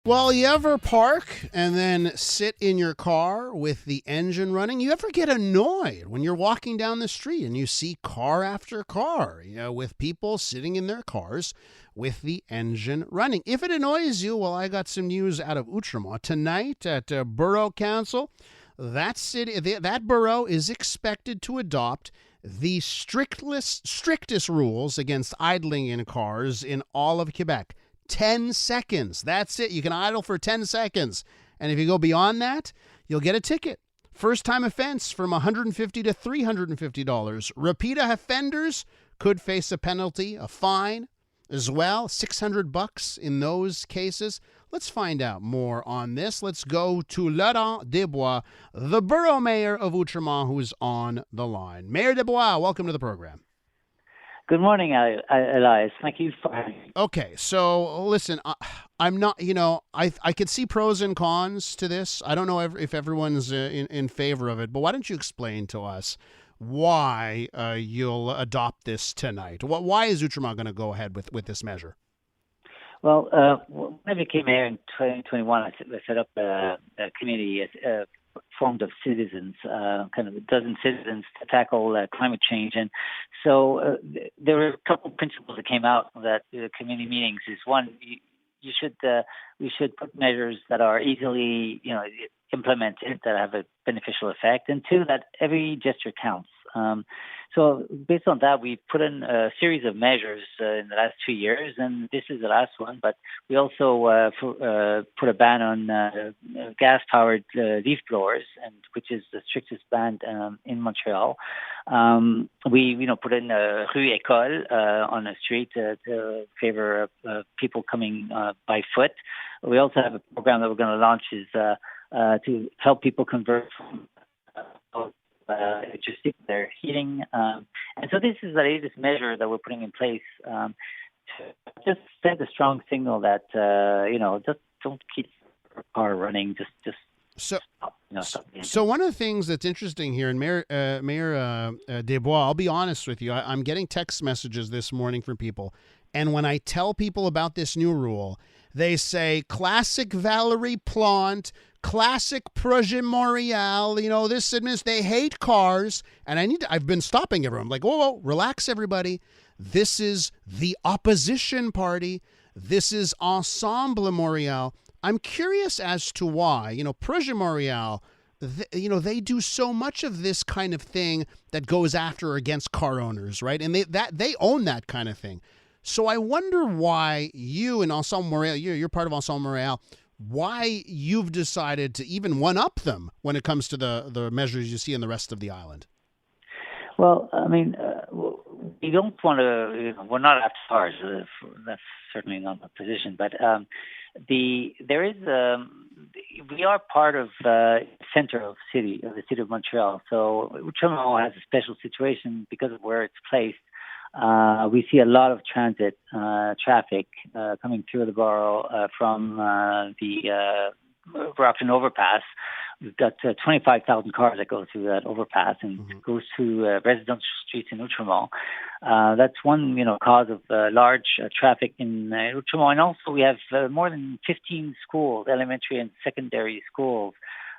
Well, you ever park and then sit in your car with the engine running? You ever get annoyed when you're walking down the street and you see car after car, with people sitting in their cars with the engine running? If it annoys you, well, I got some news out of Outremont. Tonight at Borough Council, that borough is expected to adopt the strictest rules against idling in cars in all of Quebec. 10 seconds. That's it. You can idle for 10 seconds. And if you go beyond that, you'll get a ticket. First time offense from $150 to $350. Repeat offenders could face a penalty, a fine as well, $600 in those cases. Let's find out more on this. Let's go to Laurent Desbois, the borough mayor of Outremont, who's on the line. Mayor Desbois, welcome to the program. Good morning, Elias. Thank you for having me. Okay, so listen, I'm not, I could see pros and cons to this. I don't know if everyone's in favor of it, but why don't you explain to us why you'll adopt this tonight? Why is Outremont going to go ahead with this measure? Well, when I became mayor in 2021, I set up a committee formed of citizens, kind of a dozen citizens to tackle climate change. And so there were a couple principles that came out of that committee meetings. Is one, we should put measures that are easily, implemented, that have a beneficial effect, and two, that every gesture counts. So based on that, we put in a series of measures in the last 2 years, and this is the last one. But we also put a ban on gas-powered leaf blowers, which is the strictest ban in Montreal. We put in a rue école on a street to favor people coming by foot. We also have a program that we're going to launch is to help people convert from electricity to their heating. And so this is the latest measure that we're putting in place to just send a strong signal that, just don't keep your car running, just stop. So one of the things that's interesting here, and Mayor Desbois, I'll be honest with you, I'm getting text messages this morning from people, and when I tell people about this new rule, they say, classic Valerie Plante, classic Projet Montreal, they hate cars. And I've been stopping everyone. I'm like, whoa, relax, everybody. This is the opposition party. This is Ensemble Montreal. I'm curious as to why, Projet Montreal, they do so much of this kind of thing that goes after or against car owners, right? And they own that kind of thing. So I wonder why you and Ensemble Montreal, you're part of Ensemble Montreal, why you've decided to even one-up them when it comes to the measures you see in the rest of the island. Well, I mean, we don't want to, we're not after cars. That's certainly not my position. But we are part of the center of the city of Montreal. So Outremont has a special situation because of where it's placed. We see a lot of transit traffic coming through the borough from the Brockton overpass. We've got 25,000 cars that go through that overpass and goes through residential streets in Outremont. That's one, cause of large traffic in Outremont. And also we have more than 15 schools, elementary and secondary schools,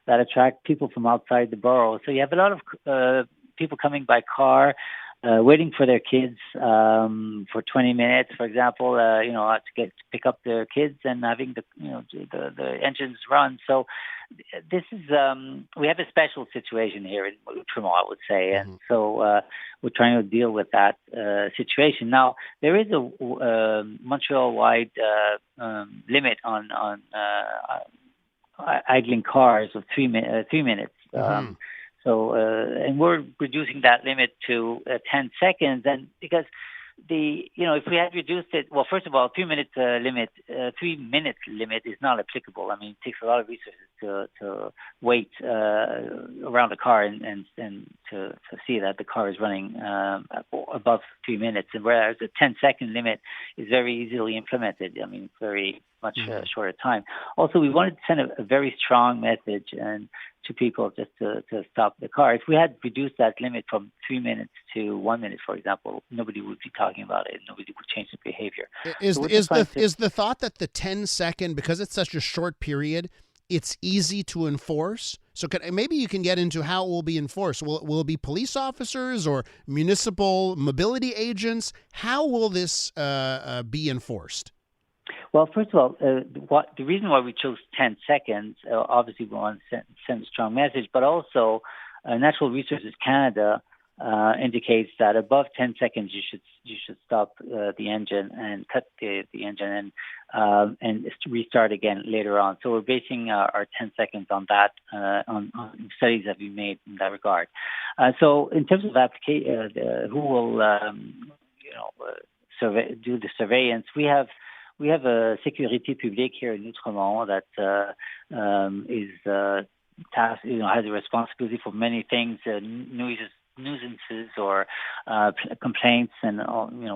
that attract people from outside the borough. So you have a lot of people coming by car, waiting for their kids for 20 minutes, for example, to pick up their kids and having the engines run. So this is we have a special situation here in Outremont, I would say, and so we're trying to deal with that situation. Now there is a Montreal-wide limit on idling cars of 3 minutes. So, and we're reducing that limit to 10 seconds. And because if we had reduced it, well, first of all, 3 minute limit is not applicable. I mean, it takes a lot of resources to wait around the car and to see that the car is running above 3 minutes. And whereas the 10-second limit is very easily implemented. I mean, very much shorter time. Also, we wanted to send a very strong message and to people just to stop the car. If we had reduced that limit from 3 minutes to 1 minute, for example, nobody would be talking about it. Nobody would change the behavior. Is the thought that the 10-second, because it's such a short period, it's easy to enforce? So maybe you can get into how it will be enforced. Will it be police officers or municipal mobility agents? How will this be enforced? Well, first of all, the reason why we chose 10 seconds, obviously we want to send a strong message, but also Natural Resources Canada indicates that above 10 seconds you should stop the engine and cut the engine and restart again later on. So we're basing our 10 seconds on that, on studies that we made in that regard. So in terms of who will do the surveillance, we have a Sécurité Publique here in Outremont that is tasked, has a responsibility for many things, nuisances or complaints and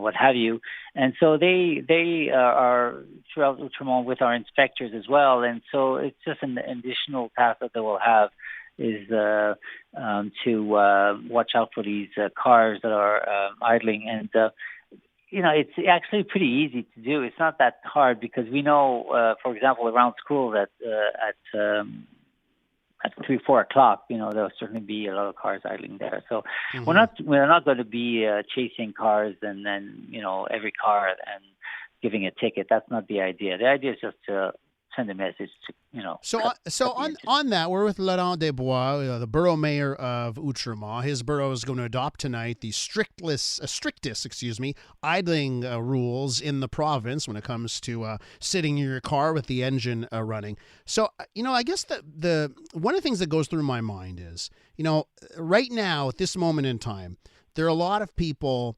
what have you. And so they are throughout Outremont with our inspectors as well. And so it's just an additional task that they will have is to watch out for these cars that are idling. And it's actually pretty easy to do. It's not that hard because we know, for example, around school that at 3-4 o'clock, there'll certainly be a lot of cars idling there. So we're not going to be chasing cars and then every car and giving a ticket. That's not the idea. The idea is just to send a message to on that, we're with Laurent Desbois, the borough mayor of Outremont. His borough is going to adopt tonight the strictest idling rules in the province when it comes to sitting in your car with the engine running. So I guess the one of the things that goes through my mind is right now at this moment in time there are a lot of people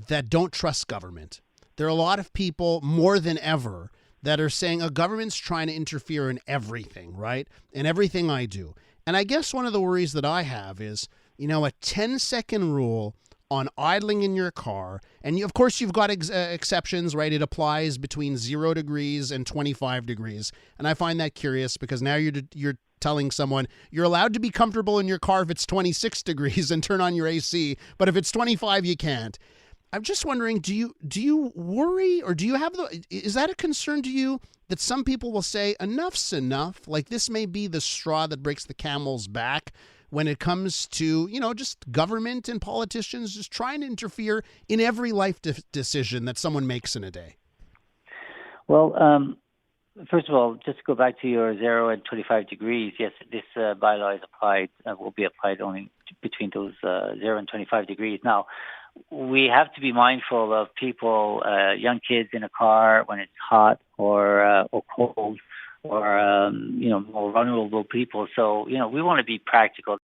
that don't trust government. There are a lot of people more than ever that are saying a government's trying to interfere in everything, right? In everything I do. And I guess one of the worries that I have is, a 10-second rule on idling in your car. And of course, you've got exceptions, right? It applies between 0 degrees and 25 degrees. And I find that curious because now you're telling someone you're allowed to be comfortable in your car if it's 26 degrees and turn on your AC, but if it's 25, you can't. I'm just wondering, do you worry, or do you have is that a concern to you that some people will say enough's enough? Like this may be the straw that breaks the camel's back when it comes to, just government and politicians just trying to interfere in every life decision that someone makes in a day? Well, first of all, just to go back to your 0 and 25 degrees, yes, this bylaw is will be applied only between those 0 and 25 degrees. Now, we have to be mindful of people, young kids in a car when it's hot or cold, or more vulnerable people. So we want to be practical.